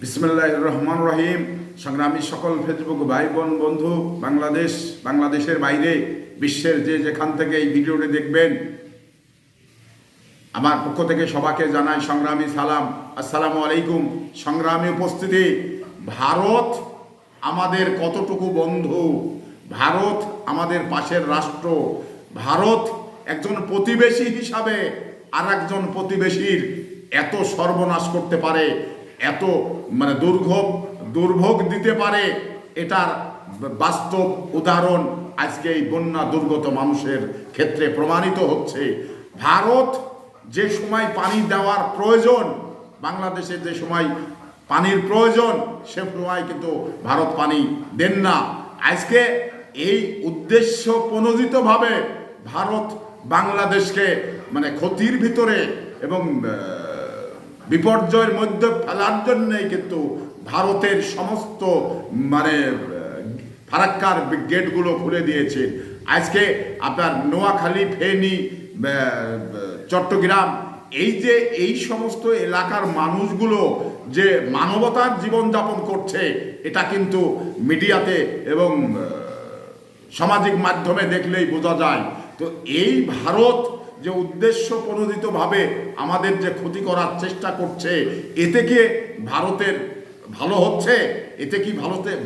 বিসমিল্লাহির রহমানির রহিম। সংগ্রামী সকল ফেসবুক ভাই বোন বন্ধু, বাংলাদেশের বাইরে বিশ্বের যে যেখান থেকে এই ভিডিওটি দেখবেন, আমার পক্ষ থেকে সবাইকে জানাই সংগ্রামী সালাম। আসসালামু আলাইকুম। সংগ্রামী উপস্থিতি, ভারত আমাদের কতটুকু বন্ধু, ভারত আমাদের পাশের রাষ্ট্র, ভারত একজন প্রতিবেশী হিসাবে আর একজন প্রতিবেশীর এত সর্বনাশ করতে পারে, এত দুর্ভোগ দিতে পারে, এটার বাস্তব উদাহরণ আজকে এই বন্যা দুর্গত মানুষের ক্ষেত্রে প্রমাণিত হচ্ছে। ভারত যে সময় পানি দেওয়ার প্রয়োজন, বাংলাদেশে যে সময় পানির প্রয়োজন, সে সময় কিন্তু ভারত পানি দেন না। আজকে এই উদ্দেশ্য প্রণোদিতভাবে ভারত বাংলাদেশকে ক্ষতির ভিতরে এবং বিপর্যয়ের মধ্যে ফেলার জন্যই কিন্তু ভারতের সমস্ত ফারাক্কার গেটগুলো খুলে দিয়েছে। আজকে আপনার নোয়াখালী, ফেনী, চট্টগ্রাম, এই সমস্ত এলাকার মানুষগুলো যে মানবতার জীবনযাপন করছে, এটা কিন্তু মিডিয়াতে এবং সামাজিক মাধ্যমে দেখলেই বোঝা যায়। তো এই ভারত যে উদ্দেশ্য প্রণোদিতভাবে আমাদের যে ক্ষতি করার চেষ্টা করছে, এতে কি ভারতের ভালো হচ্ছে? এতে কি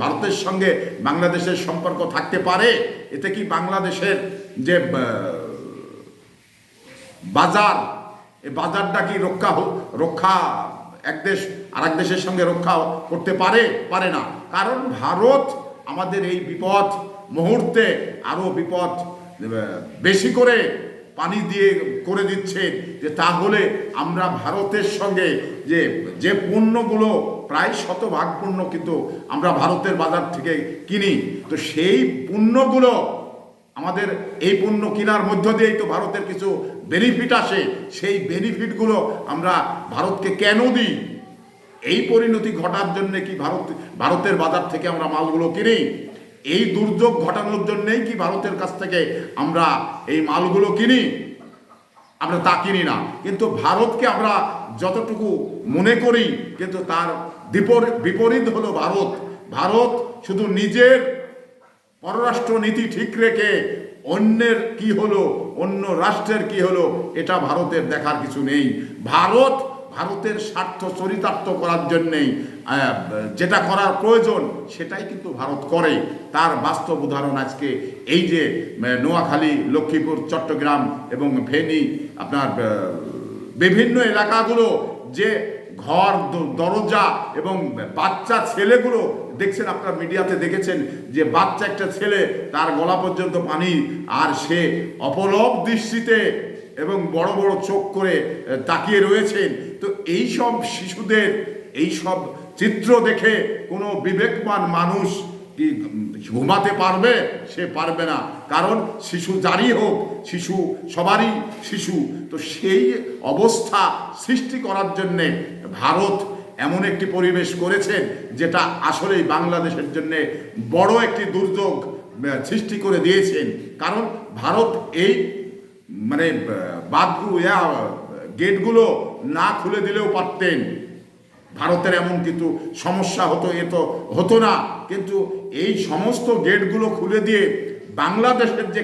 ভারতের সঙ্গে বাংলাদেশের সম্পর্ক থাকতে পারে? এতে কি বাংলাদেশের যে বাজার, এই বাজারটা কি রক্ষা এক দেশ আর এক দেশের সঙ্গে রক্ষা করতে পারে না। কারণ ভারত আমাদের এই বিপদ মুহূর্তে আরো বিপদ বেশি করে পানি দিয়ে করে দিচ্ছে, যে তাহলে আমরা ভারতের সঙ্গে যে পণ্যগুলো প্রায় শতভাগ পণ্য কিন্তু আমরা ভারতের বাজার থেকে কিনি, তো সেই পণ্যগুলো আমাদের এই পণ্য কেনার মধ্য দিয়েই তো ভারতের কিছু বেনিফিট আসে। সেই বেনিফিটগুলো আমরা ভারতকে কেন দিই? এই পরিণতি ঘটার জন্য কি ভারতের বাজার থেকে আমরা মালগুলো কিনি? এই দুর্যোগ ঘটানোর জন্যই কি ভারতের কাছ থেকে আমরা এই মালগুলো কিনি? আমরা তা কিনি না। কিন্তু ভারতকে আমরা যতটুকু মনে করি, কিন্তু তার বিপরীত হলো ভারত শুধু নিজের পররাষ্ট্র নীতি ঠিক রেখে অন্যের কি হলো, অন্য রাষ্ট্রের কি হলো, এটা ভারতের দেখার কিছু নেই। ভারতের স্বার্থ চরিতার্থ করার জন্যেই যেটা করার প্রয়োজন সেটাই কিন্তু ভারত করে। তার বাস্তব উদাহরণ আজকে এই যে নোয়াখালী, লক্ষ্মীপুর, চট্টগ্রাম এবং ফেনী, আপনার বিভিন্ন এলাকাগুলো যে ঘর দরজা এবং বাচ্চা ছেলেগুলো দেখছেন, আপনার মিডিয়াতে দেখেছেন যে বাচ্চা একটা ছেলে, তার গলা পর্যন্ত পানি, আর সে অপলক দৃষ্টিতে এবং বড় বড় চোখ করে তাকিয়ে রয়েছেন। তো এই সব শিশুদের এই সব চিত্র দেখে কোনো বিবেকবান মানুষ কি ঘুমাতে পারবে? সে পারবে না। কারণ শিশু যারই হোক, শিশু সবারই শিশু। তো সেই অবস্থা সৃষ্টি করার জন্যে ভারত এমন একটি পরিবেশ করেছেন, যেটা আসলেই বাংলাদেশের জন্য বড় একটি দুর্যোগ সৃষ্টি করে দিয়েছেন। কারণ ভারত এই গেটগুলো না খুলে দিলেও পারতেন, ভারতের এমন কিন্তু সমস্যা হতো না। কিন্তু এই সমস্ত গেটগুলো খুলে দিয়ে বাংলাদেশের যে